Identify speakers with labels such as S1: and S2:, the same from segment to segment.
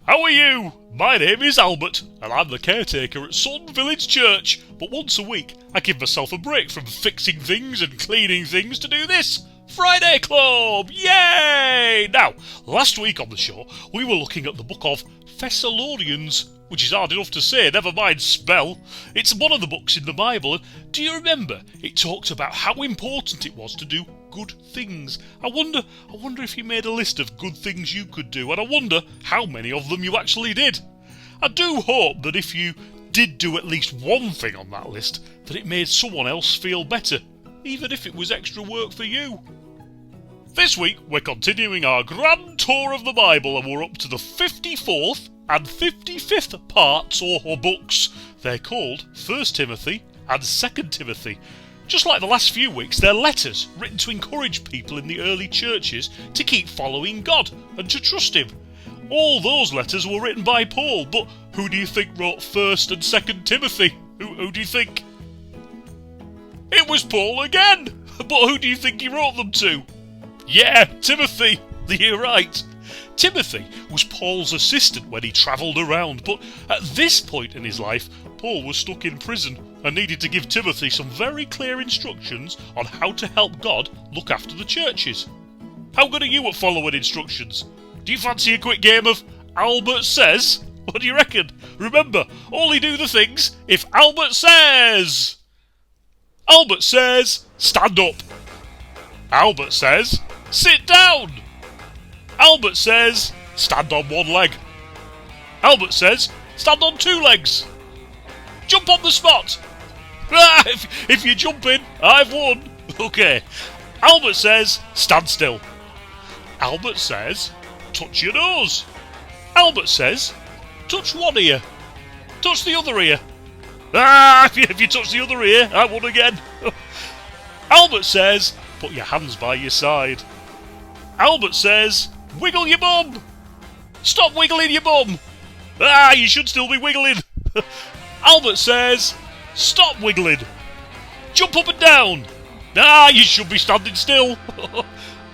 S1: How are you? My name is Albert, and I'm the caretaker at Sutton Village Church, but once a week I give myself a break from fixing things and cleaning things to do this. Friday Club! Yay! Now, last week on the show, we were looking at the book of Thessalonians, which is hard enough to say, never mind spell. It's one of the books in the Bible, and do you remember? It talked about how important it was to do good things. I wonder if you made a list of good things you could do, and I wonder how many of them you actually did. I do hope that if you did do at least one thing on that list, that it made someone else feel better, even if it was extra work for you. This week, we're continuing our grand tour of the Bible, and we're up to the 54th and 55th parts or books. They're called 1 Timothy and 2 Timothy. Just like the last few weeks, they're letters written to encourage people in the early churches to keep following God and to trust Him. All those letters were written by Paul, but who do you think wrote 1 and 2 Timothy? Who do you think? It was Paul again! But who do you think he wrote them to? Yeah, Timothy! You're right. Timothy was Paul's assistant when he travelled around, but at this point in his life, Paul was stuck in prison and needed to give Timothy some very clear instructions on how to help God look after the churches. How good are you at following instructions? Do you fancy a quick game of Albert Says? What do you reckon? Remember, only do the things if Albert says! Albert says, stand up. Albert says, sit down. Albert says, stand on one leg. Albert says, stand on two legs. Jump on the spot. If you jump in, I've won. Okay. Albert says, stand still. Albert says, touch your nose. Albert says, touch one ear. Touch the other ear. If you touch the other ear, I won again. Albert says, put your hands by your side. Albert says, wiggle your bum. Stop wiggling your bum. You should still be wiggling. Albert says, stop wiggling. Jump up and down. You should be standing still.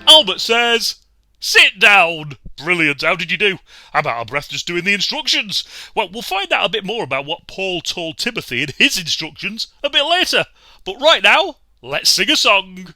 S1: Albert says, sit down. Brilliant. How did you do? I'm out of breath just doing the instructions. Well, we'll find out a bit more about what Paul told Timothy in his instructions a bit later. But right now, let's sing a song.